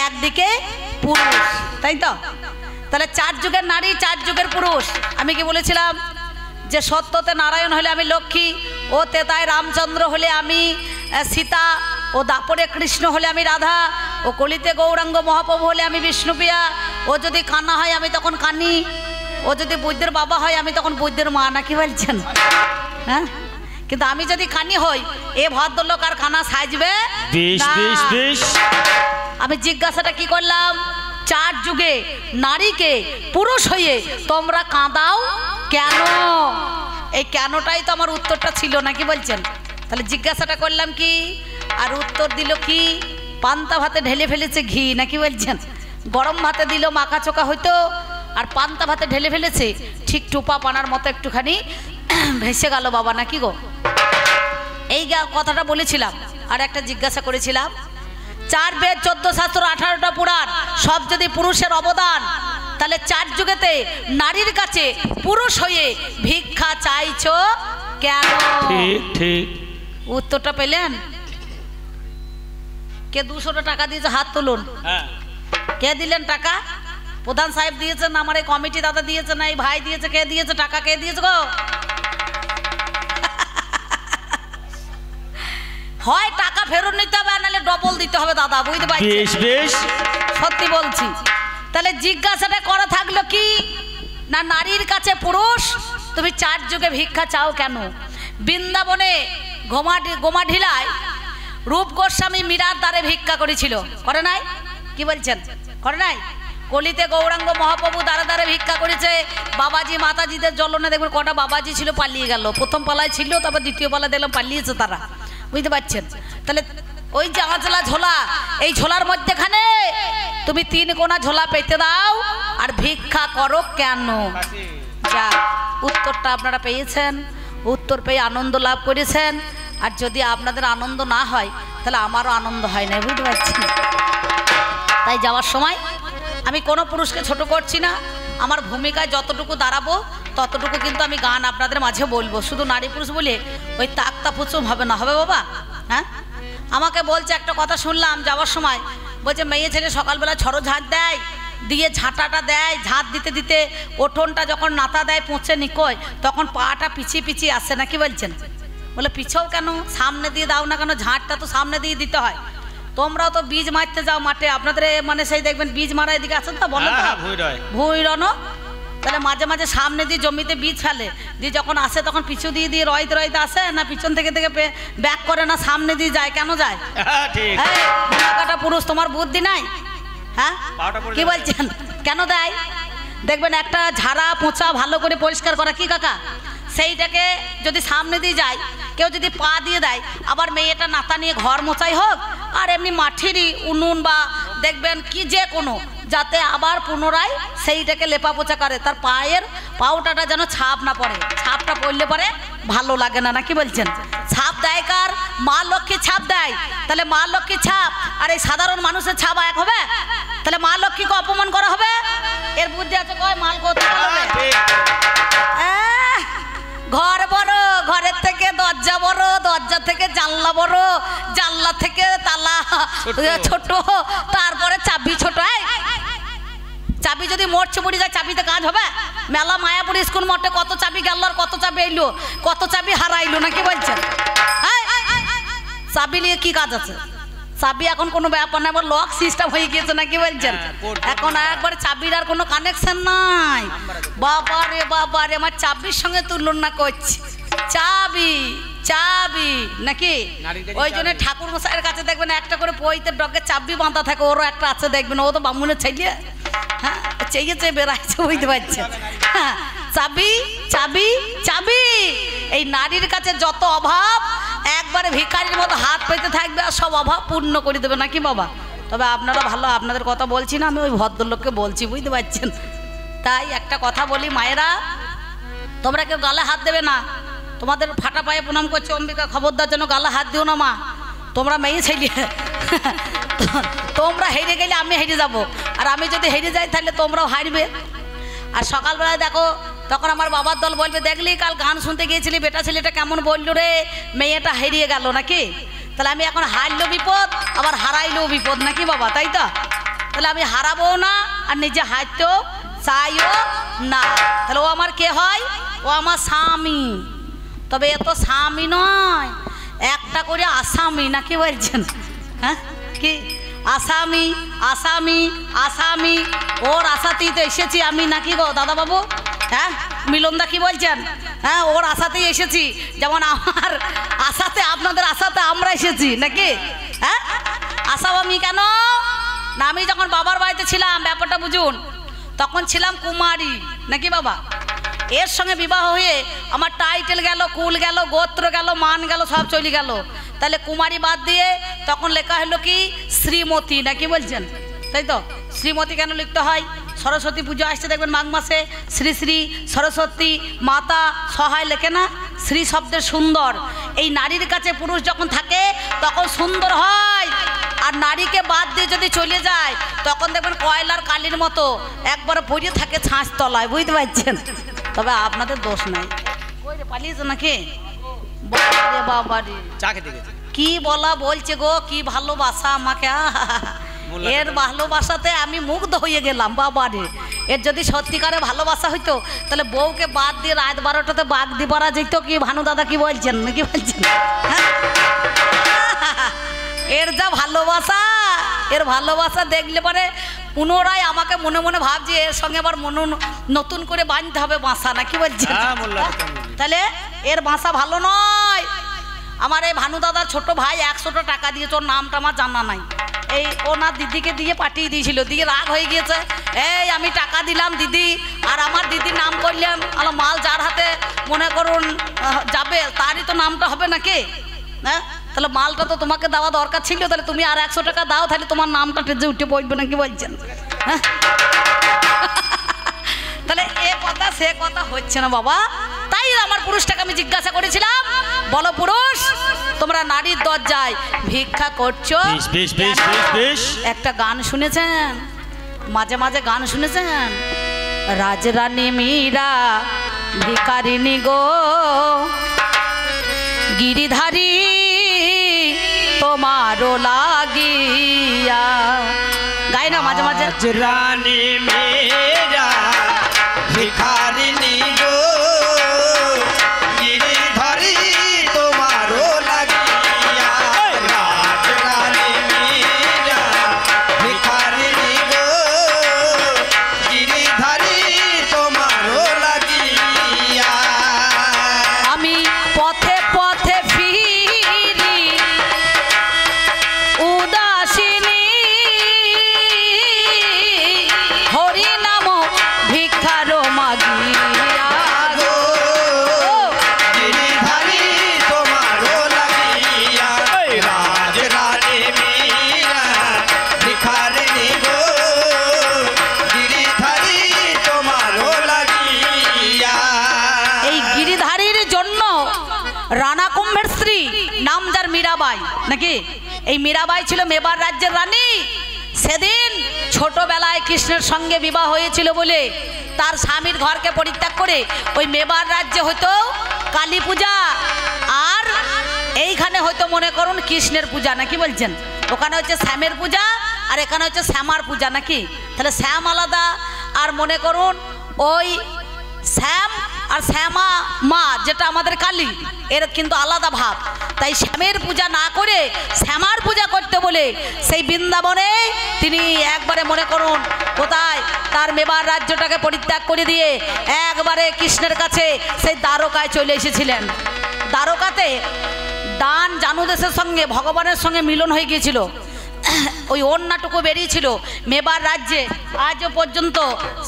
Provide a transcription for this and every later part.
একদিকে পুরুষ, তাই তো? তাহলে 4 যুগের নারী 4 যুগের পুরুষ। আমি কি বলেছিলাম যে সত্যতে নারায়ণ হলে আমি লক্ষ্মী, ও তেতায় রামচন্দ্র হলে আমি সীতা, ও দাপরে কৃষ্ণ হলে আমি রাধা, ও কলিতে গৌরাঙ্গ মহাপ্রভু হলে আমি বিষ্ণুপ্রিয়া, ও যদি কান্না হয় আমি তখন কানি, ও যদি বৈদ্যের বাবা হয় আমি তখন বৈদ্যের মা, নাকি বলছেন? হ্যাঁ, কিন্তু আমি যদি কানি হই এ ভদ্রলোক আর কানা সাজবে না। আমি জিজ্ঞাসাটা কি করলাম, 4 যুগে নারীকে পুরুষ হয়ে তোমরা কাঁদাও কেন? এই কেনটাই তো আমার উত্তরটা ছিল, নাকি বলছেন? তাহলে জিজ্ঞাসাটা করলাম কি, আর উত্তর দিল কি, পান্তা ভাতে ঢেলে ফেলেছে ঘি, নাকি বলছেন? গরম ভাতে দিল মাখা চোখা হইতো, আর পান্তা ভাতে ঢেলে ফেলেছে ঠিক টোপা পানার মতো একটুখানি ভেসে গেল বাবা, নাকি গো? এই কথাটা বলেছিলাম। আর একটা জিজ্ঞাসা করেছিলাম, 4 বেদ 14 শাস্ত্র 18টা পুরাণ সব যদি পুরুষের অবদান, তাহলে 4 যুগেতে নারীর কাছে পুরুষ হয়ে ভিক্ষা চাইছো কেন? ঠিক ঠিক উত্তরটা পেলেন? কে 200 টাকা দিয়েছে হাত তুলুন। কে দিলেন টাকা? প্রধান সাহেব দিয়েছেন, আমার এই কমিটি দাদা দিয়েছে, না এই ভাই দিয়েছে? কে দিয়েছে টাকা? কে দিয়েছে গো? হয় টাকা ফেরত নিতে হবে, নাহলে ডবল দিতে হবে দাদা, বুঝতে পারছেন? সত্যি বলছি। তাহলে জিজ্ঞাসাটা করা থাকলো কি, না নারীর কাছে পুরুষ তুমি 4 যুগে ভিক্ষা চাও কেন? বৃন্দাবনে গোমাঢিলায় রূপ গোস্বামী মীরার দ্বারে ভিক্ষা করেছিল, করে নাই? কি বলছেন, করে নাই? কলিতে গৌরাঙ্গ মহাপ্রভু দ্বারে দ্বারে ভিক্ষা করেছে। বাবাজি মাতাজিদের জ্বলনে দেখবেন কটা বাবাজি ছিল পালিয়ে গেল, প্রথম পালায় ছিল, তারপর দ্বিতীয় পালায় দেখলাম পালিয়েছে তারা, বুঝতে পারছেন? তাহলে ওই যে আঁচলা ঝোলা, এই ঝোলার মধ্যেখানে তুমি 3 কোনা ঝোলা পেতে দাও আর ভিক্ষা করো কেন? যা উত্তরটা আপনারা পেয়েছেন, উত্তর পেয়ে আনন্দ লাভ করেছেন। আর যদি আপনাদের আনন্দ না হয় তাহলে আমারও আনন্দ হয় না, বুঝতে পারছেন? তাই যাওয়ার সময় আমি কোনো পুরুষকে ছোট করছি না, আমার ভূমিকায় যতটুকু দাঁড়াবো ততটুকু কিন্তু আমি গান আপনাদের মাঝে বলবো। শুধু নারী পুরুষ বলে ওই তাক্তা পুচুম হবে না, হবে বাবা? হ্যাঁ, আমাকে বলছে একটা কথা শুনলাম যাওয়ার সময়, বলছে মেয়ে ছেলে সকালবেলা ছড়ো ঝাঁট দেয়, দিয়ে ঝাঁটাটা দেয়, ঝাঁট দিতে দিতে ওঠনটা যখন নাতা দেয় পৌঁছে নিকোয়, তখন পাটা পিছিয়ে পিছিয়ে আসে, নাকি বলছেন? বলে পিছাও কেন, সামনে দিয়ে দাও না কেন? ঝাঁটটা তো সামনে দিয়ে দিতে হয়। তোমরাও তো বীজ মারতে যাও মাঠে, আপনাদের মানে সেই দেখবেন বীজ মারা এদিকে আছেন তো, বলেন তো ভুঁইরনো, তাহলে মাঝে মাঝে সামনে দিয়ে জমিতে বীজ ফেলে, দিয়ে যখন আসে তখন পিছু দিয়ে দিয়ে রইতে রইতে আসে, না পিছন থেকে থেকে ব্যাক করে, না সামনে দিয়ে যায়? কেন যায়? কাটা পুরুষ তোমার বুদ্ধি নাই? হ্যাঁ, কি বলছেন? কেন দেয়? দেখবেন একটা ঝাড়া পোঁছা ভালো করে পরিষ্কার করা, কি কাকা, সেইটাকে যদি সামনে দিয়ে যায়, কেউ যদি পা দিয়ে দেয়, আবার মেয়েটা নাতা নিয়ে ঘর মোছাই হোক আর এমনি মাটিরই উনুন বা দেখবেন কি যে কোনো, যাতে আবার পুনরায় সেইটাকে লেপা পোছা করে, তার পায়ের পাউটাটা যেন ছাপ না পড়ে। ছাপটা পড়লে পরে ভালো লাগে না, নাকি বলছেন? ছাপ দেয় কার? মা লক্ষ্মী ছাপ দেয়। তাহলে মা লক্ষ্মী ছাপ আর এই সাধারণ মানুষের ছাপ এক হবে? তাহলে মা লক্ষ্মীকে অপমান করা হবে? এর বুদ্ধি আছে কয়? মাল করতে হবে। ঘর বড়, ঘরের থেকে দরজা বড়, দরজা থেকে জানলা বড়, জানলা থেকে তালা ছোট, তারপরে চাবি ছোট। চাবি যদি মোট চুপড়ি যায় চাবিতে কাজ হবে? মেলা মায়াপুর স্কুল মোটে কত চাবি গেল আর কত চাবি এলো, কত চাবি হারাইলো, নাকি বলছেন? চাবি নিয়ে কি কাজ আছে? চাবি এখন কোনো ব্যাপার না, আবার লক সিস্টেম হয়ে গিয়েছে, নাকি বলছেন? এখন একবার চাবির আর কোনো কানেকশন নাই। বাবা রে বাবা রে, আমার চাবির সঙ্গে তুলনা করছি। চাবি চাবি নাকি? ওই জন্য ঠাকুর মশাইয়ের কাছে দেখবেন একটা করে পইতের ডগে চাবি বাঁধা থাকে, ওরও একটা আছে দেখবেন, ও তো বামুনের ছেলে, হ্যাঁ চেয়েছে বেড়াচ্ছে, বুঝতে পারছে? হ্যাঁ, চাবি চাবি চাবি। এই নারীর কাছে যত অভাব একবারে ভিখারির মতো হাত পেতে থাকবে আর সব অভাব পূর্ণ করে দেবে, নাকি বাবা? তবে আপনারা ভালো, আপনাদের কথা বলছি না, আমি ওই ভদ্রলোককে বলছি, বুঝতে পারছেন? তাই একটা কথা বলি, মায়েরা তোমরা কেউ গালে হাত দেবে না। তোমাদের ফাটা পায়ে প্রণাম করছে, অম্বিকা খবরদার যেন গালে হাত দিও না মা, তোমরা মেয়ে ছেলে। তোমরা হেরে গেলে আমি হেরে যাব, আর আমি যদি হেরে যাই তাহলে তোমরাও হারবে। আর সকালবেলায় দেখো, তখন আমার বাবার দল বলবে, দেখলি কাল গান শুনতে গিয়েছিলি, বেটা ছেলেটা কেমন বললো রে, মেয়েটা হারিয়ে গেল, নাকি? তাহলে আমি এখন হারলেও বিপদ, আবার হারাইলেও বিপদ, নাকি বাবা? তাই তো? তাহলে আমি হারাবো না আর নিজে হারতেও চাইও না। তাহলে ও আমার কে হয়? ও আমার স্বামী। তবে এ তো স্বামী নয়, একটা করে আসামি, না কি বলছেন? হ্যাঁ কি আসামি আসামি আসামি, ওর আশাতেই তো এসেছি আমি, নাকি গো দাদা বাবু? হ্যাঁ মিলনদা কি বলছেন? হ্যাঁ ওর আশাতেই এসেছি, যেমন আমার আশাতে আপনাদের আশাতে আমরা এসেছি নাকি? হ্যাঁ আসামি কেন না, আমি যখন বাবার বাড়িতে ছিলাম, ব্যাপারটা বুঝুন, তখন ছিলাম কুমারী নাকি বাবা। এর সঙ্গে বিবাহ হয়ে আমার টাইটেল গেল, কুল গেল, গোত্র গেল, মান গেল, সব চলে গেল। তাহলে কুমারী বাদ দিয়ে তখন লেখা হলো কি শ্রীমতী, নাকি বলছেন? তাই তো শ্রীমতী কেন লিখতে হয়? সরস্বতী পুজো আসছে দেখবেন মাঘ মাসে, শ্রী শ্রী সরস্বতী মাতা সহায় লেখে না? শ্রী শব্দের সুন্দর। এই নারীর কাছে পুরুষ যখন থাকে তখন সুন্দর হয়, আর নারীকে বাদ দিয়ে যদি চলে যায় তখন দেখবেন কয়লার কালির মতো একবার পড়ে থাকে ছাঁচ তলায়, বুঝতে পারছেন? তবে আপনাদের দোষ নাই, পালিয়েছে নাকি? বাবারে কি বলা বলছে গো, কি ভালোবাসা আমাকে, এর ভালোবাসাতে আমি মুগ্ধ হয়ে গেলাম বাবারে। এর যদি সত্যিকারে ভালোবাসা হইতো তাহলে বউকে বাদ দিয়ে রাত 12টাতে বাঘ দিয়ে পারা যেত কি? ভানু দাদা কি বলছেন নাকি বলছেন? এর যা ভালোবাসা, এর ভালোবাসা দেখলে পরে পুনরায় আমাকে মনে মনে ভাবছি এর সঙ্গে আবার নতুন করে বাঁধতে হবে বাসা, নাকি বলছেন? তাহলে এর বাসা ভালো নয়। আমার এই ভানু দাদার ছোট ভাই 100টা টাকা দিয়েছে, ওর নামটা আমার জানা নাই। এই ওনার দিদিকে দিয়ে পাঠিয়ে দিয়েছিল, দিয়ে রাগ হয়ে গিয়েছে, এই আমি টাকা দিলাম দিদি, আর আমার দিদির নাম করলাম, আমার মাল যার হাতে মনে করুন যাবে তারই তো নামটা হবে নাকি? হ্যাঁ তাহলে মালটা তো তোমাকে দেওয়া দরকার ছিল, তাহলে তুমি আর 100 টাকা দাও, তাহলে তোমার নামটা টেজে উঠে পড়বে নাকি বলছেন? হ্যাঁ তাহলে এ কথা সে কথা হচ্ছে না বাবা। তাই আমার পুরুষটাকে আমি জিজ্ঞাসা করেছিলাম, বলো পুরুষ তোমরা নারীর দরজায় ভিক্ষা করছো? একটা গান শুনেছেন, মাঝে মাঝে গান শুনেছেন, রাজরানী মীরা ভিখারিনী গো গিরিধারী তোমারও লাগিয়া, গাই না মাঝে মাঝে, রাজরানী মীরা ভিখারিনী গো গিরিধারী তোমারও লাগিয়া, রাজরানী মীরা ভিখারিনী গো গিরিধারী তোমারও লাগিয়া। আমি পথে পথে ফিরি উদাসিনী, হরি নাম ভিক্ষার মাগিয়া গো গিরিধারী তোমারও লাগিয়া, রাজরানী মীরা ভিখারিনী গো গিরিধারী তোমারও লাগিয়া। এই গিরিধারীর জন্য রানা কুম্ভের স্ত্রী নাম যার মীরাবাই নাকি? এই মীরাবাই ছিল মেবার রাজ্যের রানী। সেদিন ছোটবেলায় কৃষ্ণের সঙ্গে বিবাহ হয়েছিল বলে তার স্বামীর ঘরকে পরিত্যাগ করে ওই মেবার রাজ্যে হয়তো কালী পূজা, আর এইখানে হয়তো মনে করুন কৃষ্ণের পূজা, নাকি বলছেন? ওখানে হচ্ছে শ্যামের পূজা আর এখানে হচ্ছে শ্যামার পূজা নাকি? তাহলে শ্যাম আলাদা, আর মনে করুন ওই শ্যাম আর শ্যামা মা যেটা আমাদের কালী, এর কিন্তু আলাদা ভাব। তাই শ্যামের পূজা না করে শ্যামার পূজা করতে বলে সেই বৃন্দাবনে তিনি একবারে মনে করুন কোথায় তার মেবার রাজ্যটাকে পরিত্যাগ করে দিয়ে একবারে কৃষ্ণের কাছে সেই দ্বারকায় চলে এসেছিলেন। দ্বারকাতে দান জানুদেশের সঙ্গে ভগবানের সঙ্গে মিলন হয়ে গিয়েছিল, ওই ওড়নাটুকু বেরিয়েছিল মেবার রাজ্যে। আজও পর্যন্ত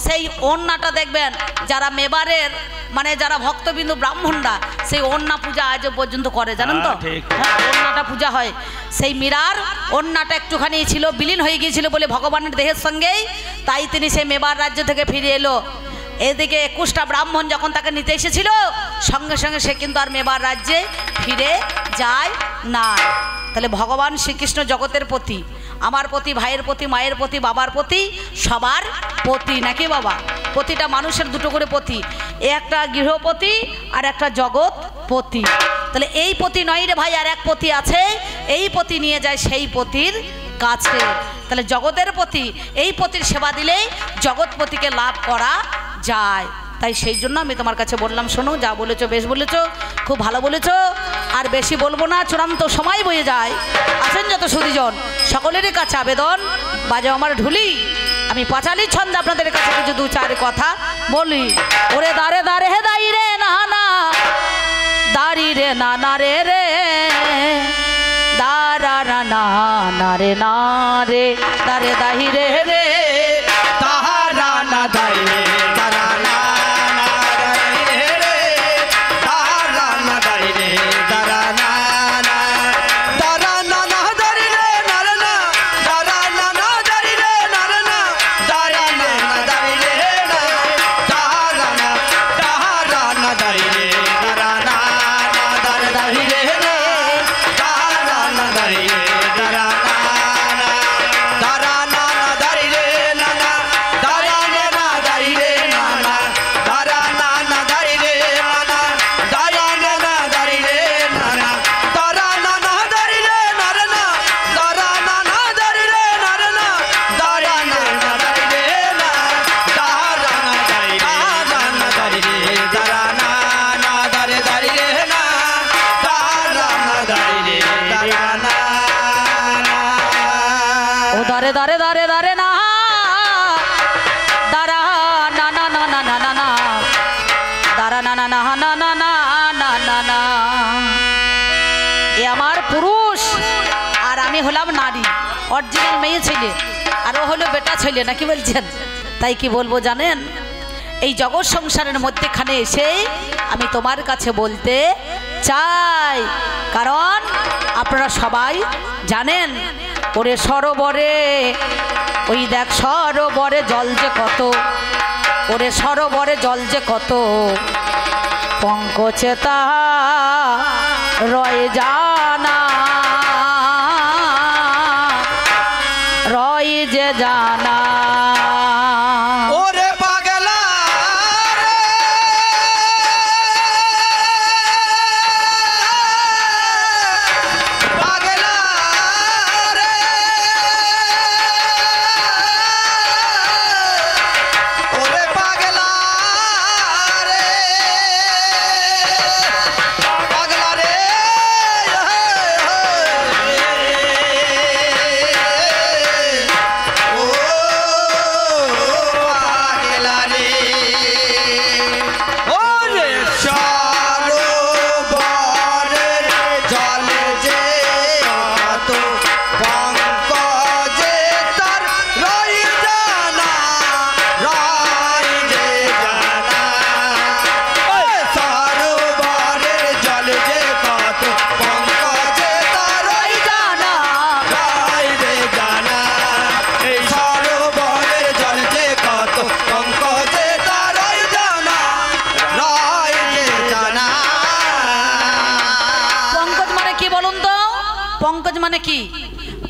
সেই ওড়নাটা দেখবেন যারা মেবারের মানে যারা ভক্তবিন্দু ব্রাহ্মণরা সেই ওড়না পূজা আজও পর্যন্ত করে, জানেন তো? হ্যাঁ ওড়নাটা পূজা হয়। সেই মীরার ওড়নাটা একটুখানি ছিল, বিলীন হয়ে গিয়েছিল বলে ভগবানের দেহের সঙ্গেই, তাই তিনি সেই মেবার রাজ্য থেকে ফিরে এলো। এদিকে 21টা ব্রাহ্মণ যখন তাকে নিতে এসেছিল সঙ্গে সঙ্গে সে কিন্তু আর মেবার রাজ্যে ফিরে যায় না। তাহলে ভগবান শ্রীকৃষ্ণ জগতের প্রতি, আমার প্রতি, ভাইয়ের প্রতি, মায়ের প্রতি, বাবার প্রতি, সবার প্রতি নাকি বাবা? প্রতিটা মানুষের দুটো করে পতি, একটা গৃহপতি আর একটা জগৎ পতি। তাহলে এই পতি নয় রে ভাই, আর এক পতি আছে, এই পতি নিয়ে যায় সেই পতির গাছে। তাহলে জগতের প্রতি এই পতির সেবা দিলেই জগৎপতিকে লাভ করা যায়। তাই সেই জন্য আমি তোমার কাছে বললাম, শোনো, যা বলেছো বেশ বলেছো, খুব ভালো বলেছো, আর বেশি বলবো না, চূড়ান্ত সময় বয়ে যায়। আছেন যত সুধীজন সকলেরই কাছে আবেদন, বাজে আমার ঢুলি, আমি পাঁচালি ছন্দ আপনাদের কাছে কিছু দু চার কথা বলি। ওরে দাঁড়ে দাঁড়ে হে দাঁড়ি রে না না, দাঁড়ি রে না না রে রে, দাঁড়া না না না রে না রে, দাঁড়ে দাঁড়ি রে রে, তাহারা না দাঁড়ি রে, তারা না না দাঁড়ি রে রে, তাহারা না দাঁড়ি রে, তারা না না, তারা না না দাঁড়ি রে, না রে না, তারা না না দাঁড়ি রে, না রে না, তারা না না দাঁড়ি রে না, তাহারা না দাঁড়ি রে, তারা না না দাঁড়ি রে না, তাহারা না দাঁড়ি রে, তারা না না, তারা না না দাঁড়ি রে না না, তারা না না দাঁড়ি রে না না, তারা না না দাঁড়ি রে না না, তারা না না দাঁড়ি রে না না, তারা না না দাঁড়ি রে না রে না, তারা না না দাঁড়ি রে না রে না, তারা না না দাঁড়ি রে না, তারা না দাঁড়ি রে, তারা না দাঁড়ি রে, তারা না না দাঁড়ি রে না, তারা না দাঁড়ি রে, তারা না না। ও দাঁড়ে দাঁড়ে দাঁড়ে দাঁড়ে না, দাঁড়া না না না না না না না, দাঁড়া না না না না না না না না না। এ আমার পুরুষ আর আমি হলাম নারী, অরিজিনাল মেয়ে ছেলে, আর ও হলো বেটা ছেলে, নাকি বলছেন? তাই কি বলবো জানেন, এই জগৎ সংসারের মধ্যেখানে এসে আমি তোমার কাছে বলতে চাই, কারণ আপনারা সবাই জানেন, ওরে সরোবরে, ওই দেখ সরোবরে জল যে কত, ওরে সরোবরে জল যে কত, পঙ্কজে তা রয় জানা, রয় যে জানা। ওরে পাগলা রে, পাগলা রে, ওরে পাগলা রে, পাগলা রে, ও পাগলা রে, ওরে সরোবরের জলে যে কত পঙ্কজে তার রয় জানা, রয় যে জানা, সরোবরের জলে যে কত পঙ্কজে তার রয় জানা, রয় যে জানা, এই সরোবরের জলে যে কত পঙ্কজে তার রয় জানা, রয় যে জানা। পঙ্কজ মানে কি বলুন তো? পঙ্কজ মানে কি?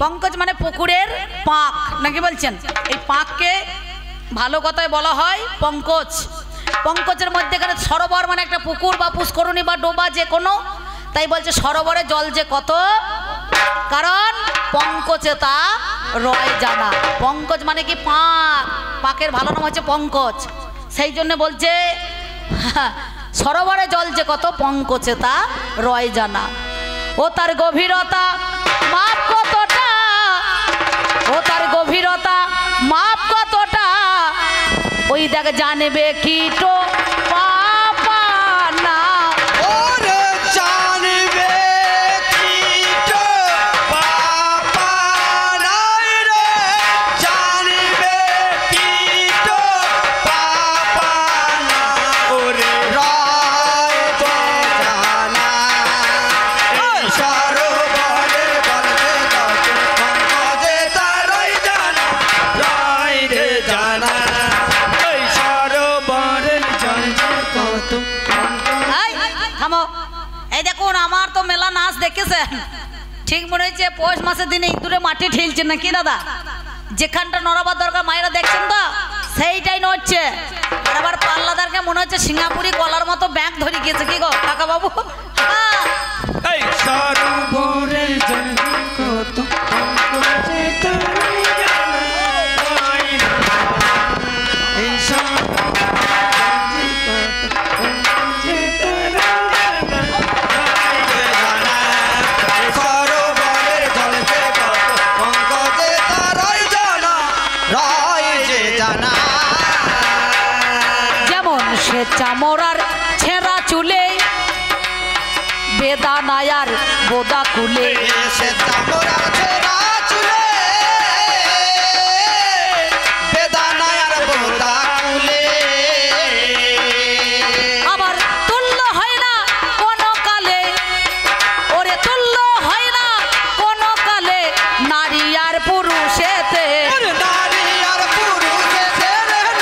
পঙ্কজ মানে পুকুরের পাঁক, নাকি বলছেন? এই পাঁককে ভালো কথায় বলা হয় পঙ্কজ। পঙ্কজের মধ্যেখানে সরোবর মানে একটা পুকুর বা পুষ্করণী বা ডোবা যে কোনো, তাই বলছে সরোবরে জল যে কত, কারণ পঙ্কজে তা রয় জানা। পঙ্কজ মানে কি? পাঁক, পাঁকের ভালো নাম হচ্ছে পঙ্কজ, সেই জন্য বলছে সরোবরে জল যে কত, পঙ্কজে তা রয় জানা। ও তার গভীরতা মাপ কতটা, ও তার গভীরতা মাপ কতটা, ওই দেখ জানবে কীটো পাপা না। ওরে জানবে কীট পাপা নাই রে, জানবে কীট পাপা না, ওরে রয় যে জানা, এই সরোবরের জলে কত পঙ্কজে তার রয় জানা, রয় যে জানা, এই সরোবরের জলে কত এই, থামো। এই দেখুন, আমার তো মেলা নাচ দেখেছেন, ঠিক মনে হচ্ছে পৌষ মাসের দিনে ইঁদুরে মাটি ঠেলছে নাকি দাদা? যেখানটা নড়াবার দরকার মায়েরা দেখছেন তো সেইটাই নড়ছে, আর আবার পাল্লাদারকে মনে হচ্ছে সিঙ্গাপুরি কলার মতো ব্যাগ ধরে গিয়েছে, কি গো কাকা বাবু? হ্যাঁ। এই সরোবরের জলে কত পঙ্কজে চামড়ার ছেঁড়া চুলে বেদানায়ার বোদা কুলে সে চামড়ার ছেঁড়া চুলে বেদানায়ার বোদা কুলে আবার তুল্য হয় না কোনো কালে, ওরে তুল্য হয় না কোনো কালে নারী আর পুরুষেতে। নারী আর পুরুষেতে,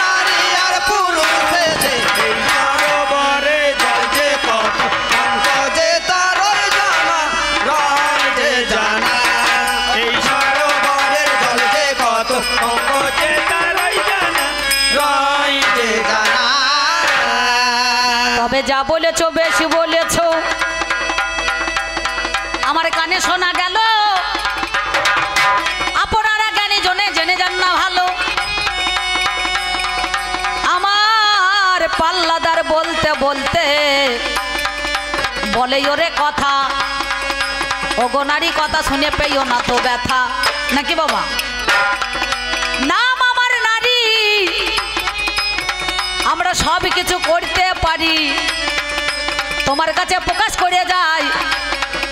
নারী আর পুরুষেতে, এই সরোবরে জল যে কত অঙ্ক যে তারই জানা, রং যে জানা। এই সরোবরের জল যে কত অঙ্ক যে তারই জানা, রং যে জানা। তবে যা বলেছ বেশি বলেছ, আমার কানে শোনা গেল। আপনারা জ্ঞানী জনে জেনে যান না ভালো। আমার পাল্লাদার বলতে বলতে বলে ওরে কথা, ওগো নারী কথা শুনে পেও না তো ব্যথা, নাকি বাবা? নাম আমার নারী, আমরা সব কিছু করতে পারি, তোমার কাছে প্রকাশ করে যাই,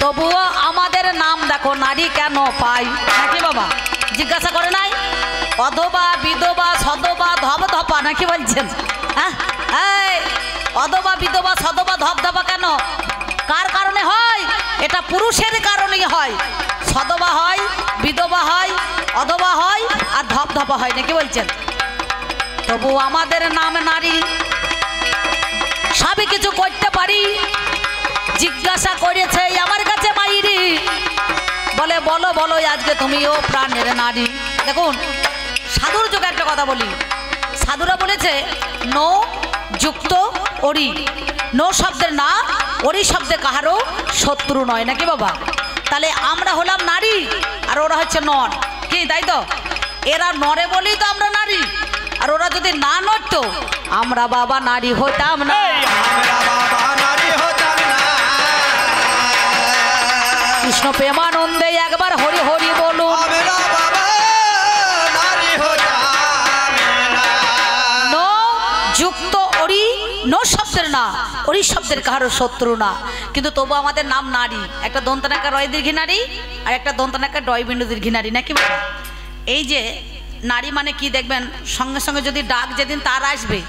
তবুও আমাদের নাম দেখো নারী কেন পাই, নাকি বাবা? জিজ্ঞাসা করে নাই? অধবা বিধবা সধবা ধপধপা, নাকি বলছেন? হ্যাঁ, এই অধবা বিধবা সধবা ধপধপা কেন? কার কারণে হয়? এটা পুরুষের কারণেই হয়। সধবা হয়, বিধবা হয়, অধবা হয় আর ধপধপা হয়, নাকি বলছেন? তবু আমাদের নাম নারী, সবই কিছু করতে পারি। জিজ্ঞাসা করেছে আমার কাছে মাইরি, বলে বলো বলো আজকে তুমিও প্রাণের নারী। দেখুন সাধুর যুগে একটা কথা বলি, সাধুরা বলেছে নো যুক্ত অরি, নো শব্দের না, অরি শব্দে কাহারও শত্রু নয়, নাকি বাবা? তাহলে আমরা হলাম নারী আর ওরা হচ্ছে নর, কি তাই তো? এরা নরে বলেই তো আমরা নারী, আর ওরা যদি না নড়তো আমরা বাবা নারী হতাম না। আমরা বাবা নারী হতাম না। কৃষ্ণ প্রেমানন্দে একবার হরি হরি বলুন। আমরা বাবা নারী হতাম না। নো যুক্ত অরি, নো শব্দের না, অরি শব্দের কারো শত্রু না, কিন্তু তবু আমাদের নাম নারী। একটা দন্তনাকা রয় দীর্ঘী নারী আর একটা দন্তনাকা ডয় বিন্দু দীর্ঘী নারী, নাকি বাবা? এই যে নারী মানে কি দেখবেন, সঙ্গে সঙ্গে যদি ডাক যেদিন তার আসবে,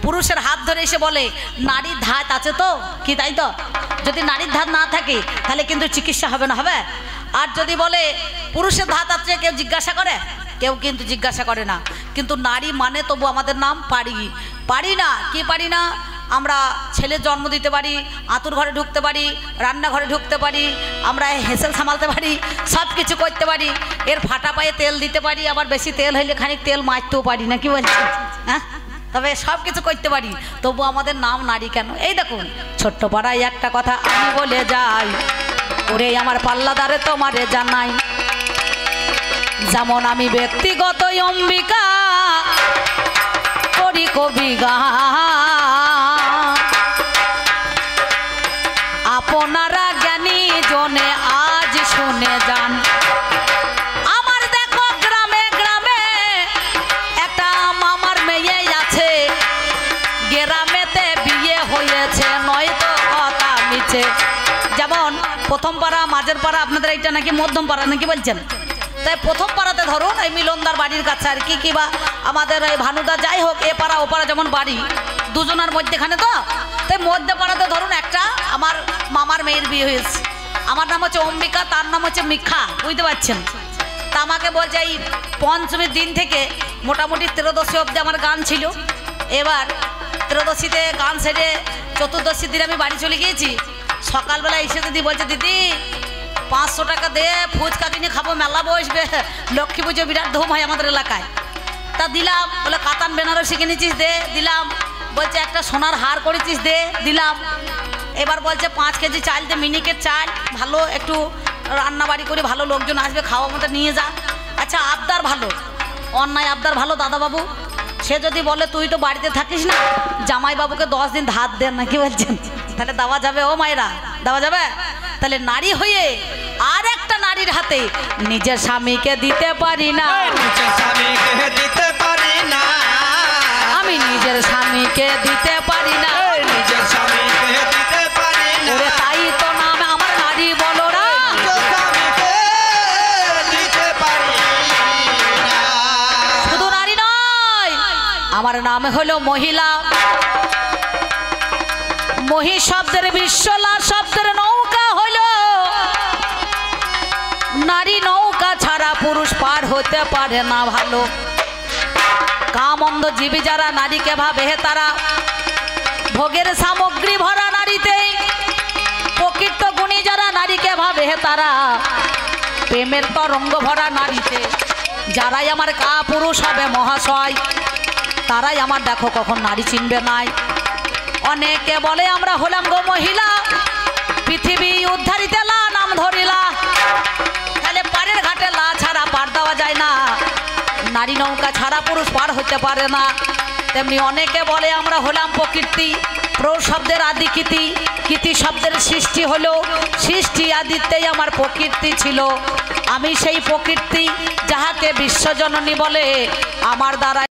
পুরুষের হাত ধরে এসে বলে নারীর ধাত আছে তো, কি তাই তো? যদি নারীর ধাত না থাকে তাহলে কিন্তু চিকিৎসা হবে না, হবে? আর যদি বলে পুরুষের ধাত আছে, কেউ জিজ্ঞাসা করে? কেউ কিন্তু জিজ্ঞাসা করে না। কিন্তু নারী মানে তবু আমাদের নাম পারি, পারি না, কি পারি না? আমরা ছেলের জন্ম দিতে পারি, আতুর ঘরে ঢুকতে পারি, রান্নাঘরে ঢুকতে পারি, আমরা হেসেল সামালতে পারি, সব কিছু করতে পারি। এর ফাটা পায়ে তেল দিতে পারি, আবার বেশি তেল হইলে খানিক তেল মারতেও পারি, নাকি বলছি? হ্যাঁ, তবে সব কিছু করতে পারি, তবু আমাদের নাম নারী কেন? এই দেখুন ছোট্ট পাড়ায় একটা কথা আমি বলে যাই, ওরে আমার পাল্লাদারে তোমারে জানাই, যেমন আমি ব্যক্তিগত অম্বিকা করি কবি গান, আপনারা জ্ঞানী জনে আজ শুনে যান। আমার দেখো গ্রামে গ্রামে একটা মামার মেয়ে আছে, গ্রামেতে বিয়ে হয়েছে, নয়তো কথা মিছে। যেমন প্রথম পাড়া, মাঝের পাড়া, আপনাদের এইটা নাকি মধ্যম পাড়া, নাকি বলছেন? তাই প্রথম পাড়াতে ধরুন এই মিলনদার বাড়ির কাছে আর কি, কিবা আমাদের এই ভানুদা, যাই হোক এ পাড়া ও পাড়া যেমন বাড়ি দুজনের মধ্যেখানে, তো তাই মধ্যে পাড়াতে ধরুন একটা আমার মামার মেয়ের বিয়ে হয়েছে। আমার নাম হচ্ছে অম্বিকা, তার নাম হচ্ছে মিক্ষা, বুঝতে পারছেন? তা আমাকে বলছে এই পঞ্চমীর দিন থেকে মোটামুটি ত্রয়োদশী অবধি আমার গান ছিল। এবার ত্রয়োদশীতে গান সেরে চতুর্দশীর দিন আমি বাড়ি চলে গিয়েছি। সকালবেলা এসে দিদি বলছে, দিদি 500 টাকা দে, ফুচকা কিনে খাবো, মেলা বসবে, লক্ষ্মী পুজো বিরাট ধুম হয় আমাদের এলাকায়। তা দিলাম, বলে কাতান বেনারসি কিনেছিস দে, দিলাম। বলছে একটা সোনার হার করেছিস দে, দিলাম। এবার বলছে 5 কেজি চাল দে, মিনিকেট চাল, ভালো একটু রান্না বাড়ি করে ভালো লোকজন আসবে, খাওয়া মতো নিয়ে যা। আচ্ছা আবদার ভালো, অন্যায় আবদার ভালো দাদাবাবু। সে যদি বলে তুই তো বাড়িতে থাকিস না, জামাইবাবুকে 10 দিন ধার দেন, নাকি বলছেন? তাহলে দেওয়া যাবে? ও মায়েরা, দেওয়া যাবে? তাহলে নারী হয়ে আর একটা নারীর হাতে নিজের স্বামীকে দিতে পারি না, নিজের স্বামীকে দিতে পারি না, আমি নিজের স্বামীকে দিতে পারি না। নিজের স্বামীকে দিতে পারি না ওরে তাই তো নাম আমার নারী বলো না স্বামীকে দিতে পারি না শুধু নারী নয় আমার নাম হলো মহিলা মহি শব্দের বিশ্বলা শব্দের নৌকা হলো নারী নৌকা ছাড়া পুরুষ পার হতে পারে না ভালো কামন্দ জীবী যারা নারীকে ভাবে তারা ভোগের সামগ্রী ভরা নারীতে প্রকৃত গুণী যারা নারীকে ভাবে তারা প্রেমের তরঙ্গ ভরা নারীতে যারাই আমার কা পুরুষ হবে মহাশয় তারাই আমার দেখো কখন নারী চিনবে নাই অনেকে বলে আমরা হলাম গো মহিলা পৃথিবী উদ্ধারিতে লা নাম ধরিলা তাহলে পাড়ের ঘাটে লা ছাড়া পার দেওয়া যায় না নারী নৌকা ছাড়া পুরুষ পার হতে পারে না তেমনি অনেকে বলে আমরা হলাম প্রকৃতি প্র শব্দের আদি কীতি কীতি শব্দের সৃষ্টি হলো সৃষ্টি আদিতেই আমার প্রকৃতি ছিল আমি সেই প্রকৃতি যাহাকে বিশ্বজননী বলে আমার দ্বারা